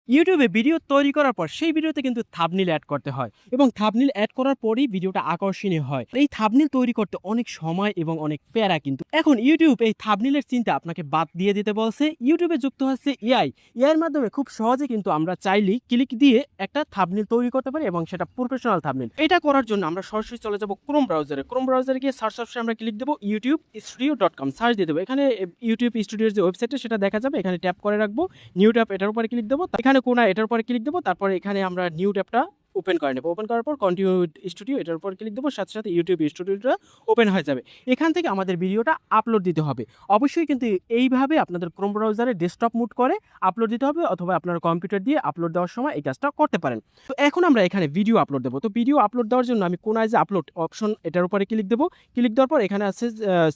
ইউটিউবে ভিডিও তৈরি করার পর সেই ভিডিওতে কিন্তু থাম্বনেল এড করতে হয় এবং থাম্বনেল এড করার পরেই ভিডিওটা আকর্ষণীয় হয়। এই থাম্বনেল তৈরি করতে অনেক সময় এবং অনেক প্যারা কিন্তু। এখন ইউটিউব এই থাম্বনেলের চিন্তা আপনাকে বাদ দিয়ে দিতে বলছে। ইউটিউবে যুক্ত হচ্ছে এআই। এআই এর মাধ্যমে খুব সহজে কিন্তু আমরা চাইলেই ক্লিক দিয়ে একটা থাম্বনেল তৈরি করতে পারি এবং সেটা প্রফেশনাল থাম্বনেল। এটা করার জন্য আমরা সরাসরি চলে যাব ক্রোম ব্রাউজারে। ক্রোম ব্রাউজারে গিয়ে সার্চ অপশনে আমরা ক্লিক দেব youtube.studio.com সার্চ দিয়ে দেব। এখানে ইউটিউব স্টুডিওর যে ওয়েবসাইটটা সেটা দেখা যাবে। এখানে ট্যাপ করে রাখবো। নিউ ট্যাব এটার উপরে ক্লিক দেব। এখানে কোনায় এটার উপরে ক্লিক দেব। তারপরে এখানে আমরা নিউ ট্যাবটা ওপেন করে নেব। ওপেন করার পর কন্টিনিউ স্টুডিও এটার উপর ক্লিক দেব। সাথে, সাথে ইউটিউব স্টুডিওটা ওপেন হয়ে যাবে। এখান থেকে আমাদের ভিডিওটা আপলোড দিতে হবে। অবশ্যই কিন্তু এইভাবে আপনাদের ক্রোম ব্রাউজারে ডেস্কটপ মুড করে আপলোড দিতে হবে অথবা আপনার কম্পিউটার দিয়ে আপলোড দেওয়ার সময় এই কাজটা করতে পারেন। তো এখন আমরা এখানে ভিডিও আপলোড দেব। তো ভিডিও আপলোড দেওয়ার জন্য আমি কোনায় যে আপলোড অপশন এটার উপরে ক্লিক দেব। ক্লিক দেওয়ার পর এখানে আছে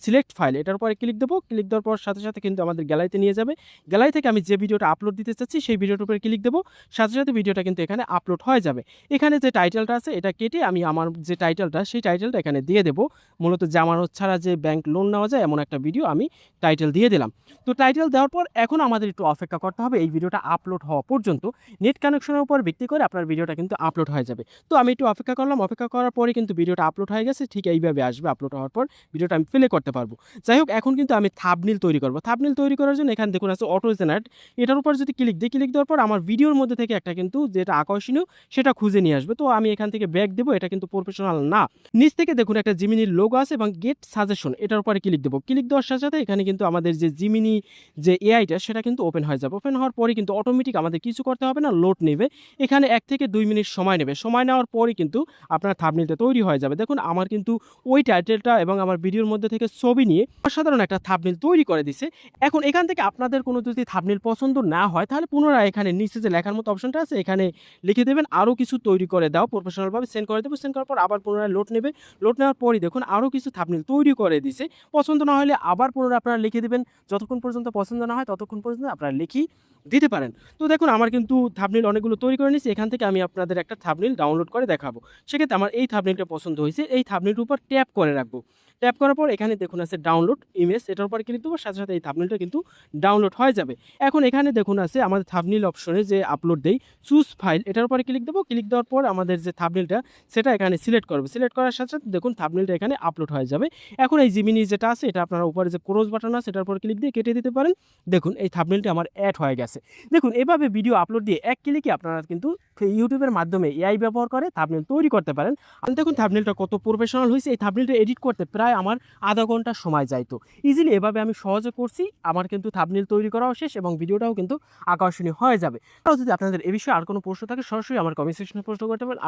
সিলেক্ট ফাইল এটার উপরে ক্লিক দেব। ক্লিক দেওয়ার পর সাথে, সাথে কিন্তু আমাদের গ্যালারিতে নিয়ে যাবে। গ্যালারি থেকে আমি যে ভিডিওটা আপলোড দিতে চাচ্ছি সেই ভিডিওটার উপরে ক্লিক দেব। সাথে, সাথে ভিডিওটা কিন্তু এখানে আপলোড হয়ে যাবে। এখানে যে টাইটেলটা আছে এটা কেটে আমি আমার যে টাইটেলটা সেই টাইটেলটা এখানে দিয়ে দেব। মূলত জামানত ছাড়া যে ব্যাংক লোন নেওয়া যায় এমন একটা ভিডিও আমি টাইটেল দিয়ে দিলাম। তো টাইটেল দেওয়ার পর এখন আমাদের একটু অপেক্ষা করতে হবে এই ভিডিওটা আপলোড হওয়া পর্যন্ত। নেট কানেকশনের উপর ভিত্তি করে আপনার ভিডিওটা কিন্তু আপলোড হয়ে যাবে। তো আমি একটু অপেক্ষা করলাম। অপেক্ষা করার পরে কিন্তু ভিডিওটা আপলোড হয়ে গেছে। ঠিক এইভাবে আসবে। আপলোড হওয়ার পর ভিডিওটা আমি প্লে করতে পারবো। যাই হোক এখন কিন্তু আমি থাম্বনেল তৈরি করব। থাম্বনেল তৈরি করার জন্য এখানে দেখুন আছে অটো জেনারেট। এটার উপর যদি ক্লিক দিই, ক্লিক দেওয়ার পর আমার ভিডিওর মধ্যে থেকে একটা কিন্তু যেটা আকর্ষণীয় সেটা খুঁজে নিয়ে আসবে। তো আমি এখান থেকে ব্যাক দেব। এটা কিন্তু প্রফেশনাল না। নিচ থেকে দেখুন একটা জিমিনির লোগো আছে এবং গেট সাজেশন এটার উপরে ক্লিক দেব। ক্লিক দেওয়ার সাথে, সাথে এখানে কিন্তু আমাদের যে জিমিনি যে এআইটা সেটা কিন্তু ওপেন হয়ে যাবে। ওপেন হওয়ার পরে কিন্তু অটোমেটিক আমাদের কিছু করতে হবে না, লোড নেবে। এখানে 1 থেকে 2 মিনিট সময় নেবে। সময় নেওয়ার পরই কিন্তু আপনার থাম্বনেলটা তৈরি হয়ে যাবে। দেখুন আমার কিন্তু ওই টাইটেলটা এবং আমার ভিডিওর মধ্যে থেকে ছবি নিয়ে অসাধারণ একটা থাম্বনেল তৈরি করে দিছে। এখন এখান থেকে আপনাদের কোনো যদি থাম্বনেল পছন্দ না হয় তাহলে পুনরায় এখানে নিচে যে লেখার মতো অপশনটা আছে এখানে লিখে দেবেন আরও কিছু তৈরি করে দাও, প্রফেশনালভাবে সেন্ড করে দেবো। সেন্ড করার পর আবার পুনরায় লোড নেবে। লোড নেওয়ার পরই দেখুন আরও কিছু থাম্বনেল তৈরি করে দিছে। পছন্দ না হলে আবার পুনরায় আপনারা লিখে দেবেন। যতক্ষণ পর্যন্ত পছন্দ না হয় ততক্ষণ পর্যন্ত আপনারা লিখি দিতে পারেন। তো দেখুন আমার কিন্তু থাম্বনেল অনেকগুলো তৈরি করে নিয়েছি। এখান থেকে আমি আপনাদের একটা থাম্বনেল ডাউনলোড করে দেখাবো। সেক্ষেত্রে আমার এই থাম্বনেলটা পছন্দ হয়েছে। এই থাম্বনেলটার উপর ট্যাপ করে রাখবো। ট্যাপ করার পর এখানে দেখুন আছে ডাউনলোড ইমেজ এটার উপর ক্লিক দেবো। সাথে, সাথে এই থাম্বনেলটা কিন্তু ডাউনলোড হয়ে যাবে। এখন এখানে দেখুন আছে আমাদের থাম্বনেল অপশনে যে আপলোড দেই চুজ ফাইল এটার উপরে ক্লিক দেবো। ক্লিক দেওয়ার পর আমাদের যে থাম্বনেলটা সেটা এখানে সিলেক্ট করবে। সিলেক্ট করার সাথে, সাথে দেখুন থাম্বনেলটা এখানে আপলোড হয়ে যাবে। এখন এই জিমিনি যেটা আছে এটা আপনারা উপরে যে ক্রস বাটন আছে এটার উপর ক্লিক দিয়ে কেটে দিতে পারেন। দেখুন এই থাম্বনেলটা আমার অ্যাড হয়ে গেছে। দেখুন এভাবে ভিডিও আপলোড দিয়ে এক ক্লিকে আপনারা কিন্তু ইউটিউবের মাধ্যমে এআই ব্যবহার করে থাম্বনেল তৈরি করতে পারেন। আর দেখুন থাম্বনেলটা কত প্রফেশনাল হয়েছে। এই থাম্বনেলটা এডিট করতে প্রায় আমার আধা ঘন্টা সময় যাইতো। ইজিলি এভাবে আমি সহজে করছি। আমার কিন্তু থাম্বনেল তৈরি করাও শেষ এবং ভিডিওটাও কিন্তু আকর্ষণীয় হয়ে যাবে। তাও যদি আপনাদের এ বিষয়ে আর কোনো প্রশ্ন থাকে সরাসরি আমার কমেন্ট সেকশনে প্রশ্ন করতে পারেন।